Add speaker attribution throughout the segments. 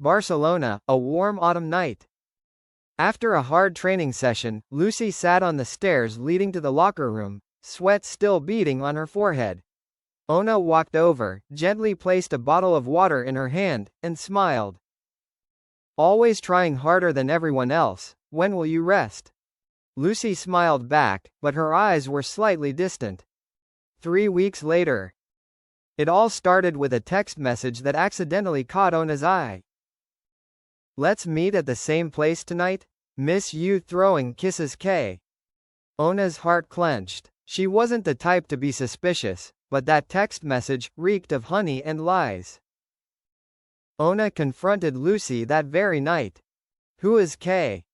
Speaker 1: Barcelona, a warm autumn night. After a hard training session, Lucy sat on the stairs leading to the locker room, sweat still beading on her forehead. Ona walked over, gently placed a bottle of water in her hand, and smiled. "Always trying harder than everyone else, when will you rest?" Lucy smiled back, but her eyes were slightly distant. 3 weeks later. It all started with a text message that accidentally caught Ona's eye. "Let's meet at the same place tonight? Miss you throwing kisses K." Ona's heart clenched. She wasn't the type to be suspicious, but that text message reeked of honey and lies. Ona confronted Lucy that very night. "Who is K?"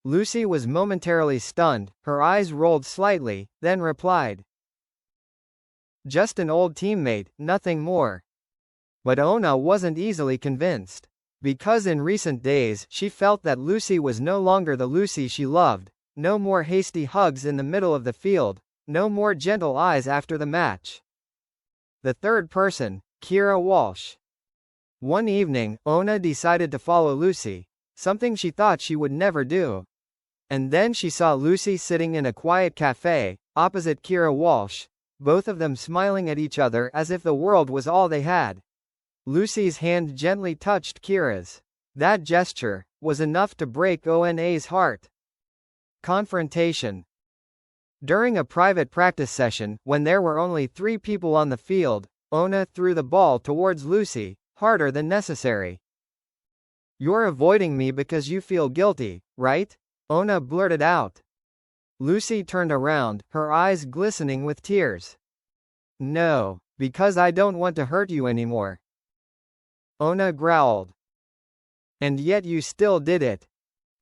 Speaker 1: Lucy was momentarily stunned, her eyes rolled slightly, then replied, "Just an old teammate, nothing more." But Ona wasn't easily convinced. Because in recent days she felt that Lucy was no longer the Lucy she loved, no more hasty hugs in the middle of the field, no more gentle eyes after the match. The third person, Kira Walsh. One evening, Ona decided to follow Lucy, something she thought she would never do. And then she saw Lucy sitting in a quiet cafe, opposite Kira Walsh, both of them smiling at each other as if the world was all they had. Lucy's hand gently touched Kira's. That gesture was enough to break Ona's heart. Confrontation. During a private practice session, when there were only 3 people on the field, Ona threw the ball towards Lucy, harder than necessary. "You're avoiding me because you feel guilty, right?" Ona blurted out. Lucy turned around, her eyes glistening with tears. "No, because I don't want to hurt you anymore." Ona growled. "And yet you still did it."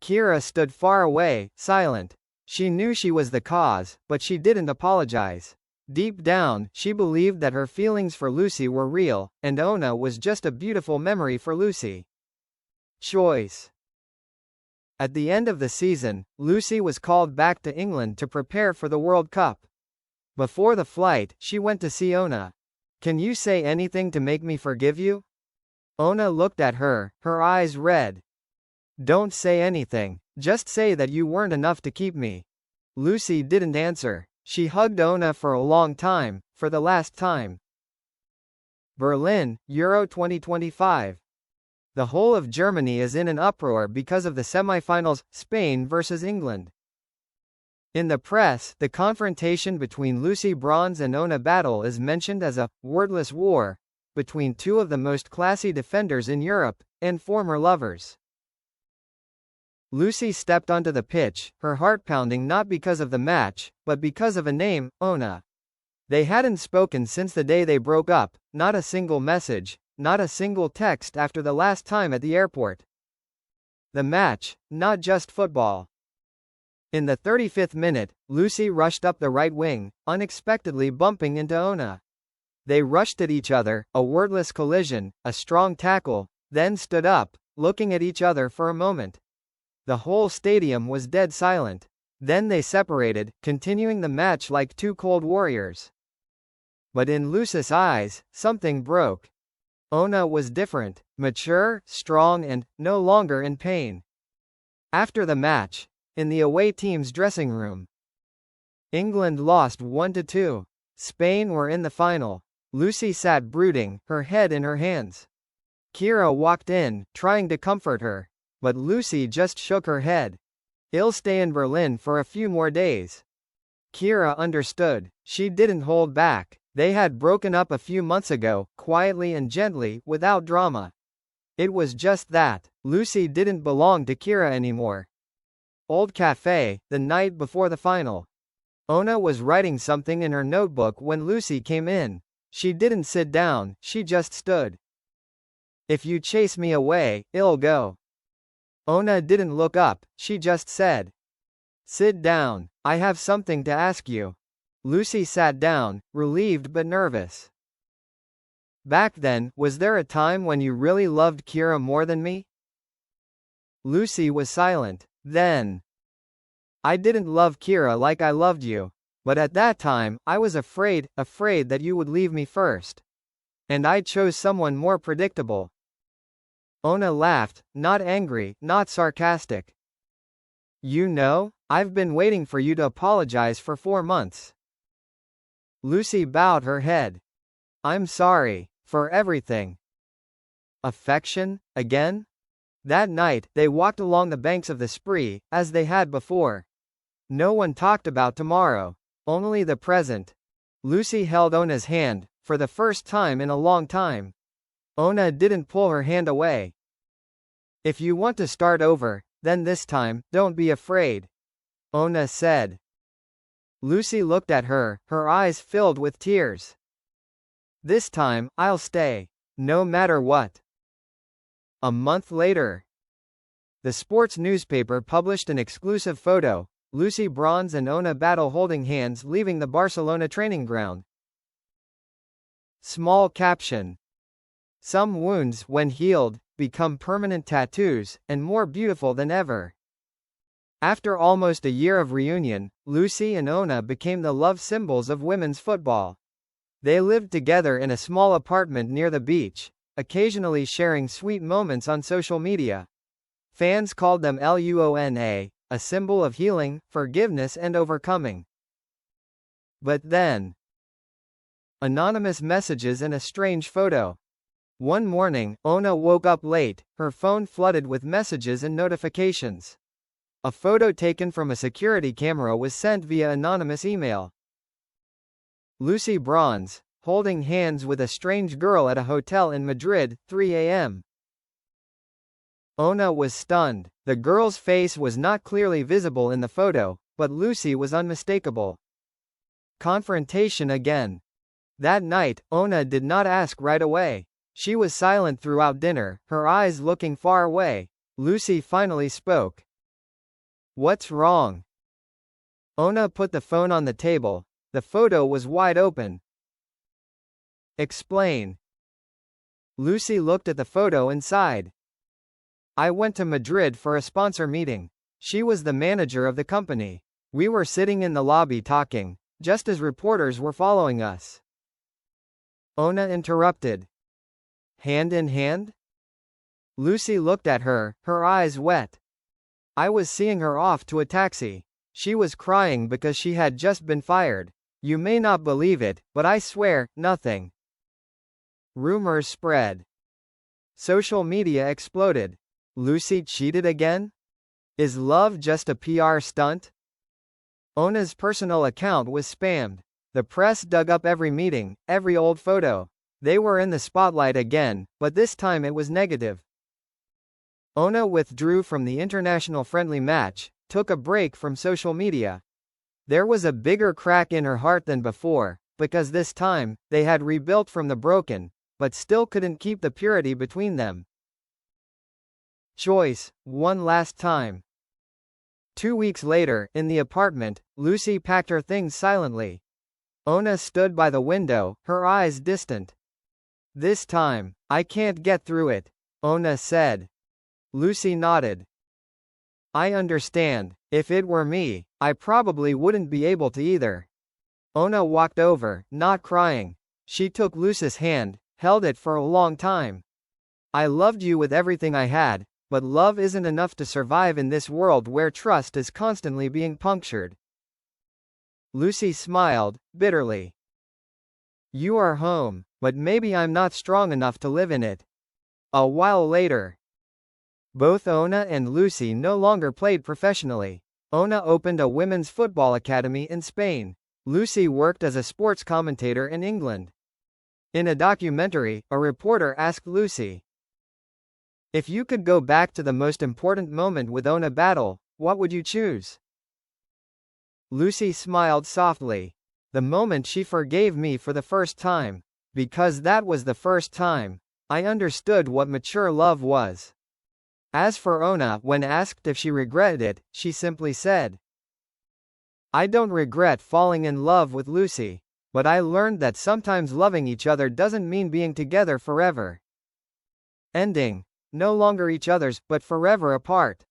Speaker 1: Kira stood far away, silent. She knew she was the cause, but she didn't apologize. Deep down, she believed that her feelings for Lucy were real, and Ona was just a beautiful memory for Lucy. Choice. At the end of the season, Lucy was called back to England to prepare for the World Cup. Before the flight, she went to see Ona. "Can you say anything to make me forgive you?" Ona looked at her, her eyes red. "Don't say anything, just say that you weren't enough to keep me." Lucy didn't answer. She hugged Ona for a long time, for the last time. Berlin, Euro 2025. The whole of Germany is in an uproar because of the semi-finals, Spain versus England. In the press, the confrontation between Lucy Bronze and Ona Batlle is mentioned as a wordless war between 2 of the most classy defenders in Europe, and former lovers. Lucy stepped onto the pitch, her heart pounding not because of the match, but because of a name, Ona. They hadn't spoken since the day they broke up, not a single message, not a single text after the last time at the airport. The match, not just football. In the 35th minute, Lucy rushed up the right wing, unexpectedly bumping into Ona. They rushed at each other, a wordless collision, a strong tackle, then stood up, looking at each other for a moment. The whole stadium was dead silent. Then they separated, continuing the match like 2 cold warriors. But in Lucy's eyes, something broke. Ona was different, mature, strong and, no longer in pain. After the match, in the away team's dressing room, England lost 1-2. Spain were in the final. Lucy sat brooding, her head in her hands. Kira walked in, trying to comfort her. But Lucy just shook her head. "I'll stay in Berlin for a few more days." Kira understood. She didn't hold back. They had broken up a few months ago, quietly and gently, without drama. It was just that. Lucy didn't belong to Kira anymore. Old cafe, the night before the final. Ona was writing something in her notebook when Lucy came in. She didn't sit down, she just stood. "If you chase me away, I'll go." Ona didn't look up, she just said, "Sit down, I have something to ask you." Lucy sat down, relieved but nervous. "Back then, was there a time when you really loved Kira more than me?" Lucy was silent. Then, "I didn't love Kira like I loved you. But at that time, I was afraid that you would leave me first. And I chose someone more predictable." Ona laughed, not angry, not sarcastic. You know, I've been waiting for you to apologize for 4 months. Lucy bowed her head. I'm sorry, for everything. Affection, again? That night, they walked along the banks of the Spree, as they had before. No one talked about tomorrow. Only the present. Lucy held Ona's hand, for the first time in a long time. Ona didn't pull her hand away. If you want to start over, then this time, don't be afraid. Ona said. Lucy looked at her, her eyes filled with tears. This time, I'll stay. No matter what. A month later. The sports newspaper published an exclusive photo, Lucy Bronze and Ona Batlle holding hands leaving the Barcelona training ground. Small caption. Some wounds, when healed, become permanent tattoos, and more beautiful than ever. After almost a year of reunion, Lucy and Ona became the love symbols of women's football. They lived together in a small apartment near the beach, occasionally sharing sweet moments on social media. Fans called them Luona, a symbol of healing, forgiveness and overcoming. But then, anonymous messages and a strange photo. One morning, Ona woke up late, her phone flooded with messages and notifications. A photo taken from a security camera was sent via anonymous email. Lucy Bronze, holding hands with a strange girl at a hotel in Madrid, 3 a.m. Ona was stunned. The girl's face was not clearly visible in the photo, but Lucy was unmistakable. Confrontation again. That night, Ona did not ask right away. She was silent throughout dinner, her eyes looking far away. Lucy finally spoke. What's wrong? Ona put the phone on the table. The photo was wide open. Explain. Lucy looked at the photo and sighed. I went to Madrid for a sponsor meeting. She was the manager of the company. We were sitting in the lobby talking, just as reporters were following us. Ona interrupted. Hand in hand? Lucy looked at her, her eyes wet. I was seeing her off to a taxi. She was crying because she had just been fired. You may not believe it, but I swear, nothing. Rumors spread. Social media exploded. Lucy cheated again? Is love just a PR stunt? Ona's personal account was spammed. The press dug up every meeting, every old photo. They were in the spotlight again, but this time it was negative. Ona withdrew from the international friendly match, took a break from social media. There was a bigger crack in her heart than before, because this time, they had rebuilt from the broken, but still couldn't keep the purity between them. Choice, one last time. 2 weeks later, in the apartment, Lucy packed her things silently. Ona stood by the window, her eyes distant. This time, I can't get through it, Ona said. Lucy nodded. I understand. If it were me, I probably wouldn't be able to either. Ona walked over, not crying. She took Lucy's hand, held it for a long time. I loved you with everything I had, but love isn't enough to survive in this world where trust is constantly being punctured. Lucy smiled, bitterly. You are home, but maybe I'm not strong enough to live in it. A while later. Both Ona and Lucy no longer played professionally. Ona opened a women's football academy in Spain. Lucy worked as a sports commentator in England. In a documentary, a reporter asked Lucy, if you could go back to the most important moment with Ona Batlle, what would you choose? Lucy smiled softly. The moment she forgave me for the first time. Because that was the first time I understood what mature love was. As for Ona, when asked if she regretted it, she simply said, I don't regret falling in love with Lucy, but I learned that sometimes loving each other doesn't mean being together forever. Ending. No longer each other's, but forever apart.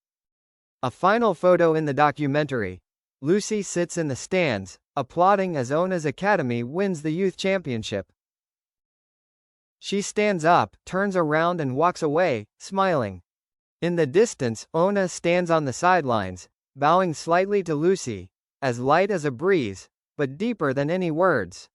Speaker 1: A final photo in the documentary. Lucy sits in the stands, applauding as Ona's academy wins the youth championship. She stands up, turns around and walks away, smiling. In the distance, Ona stands on the sidelines, bowing slightly to Lucy, as light as a breeze, but deeper than any words.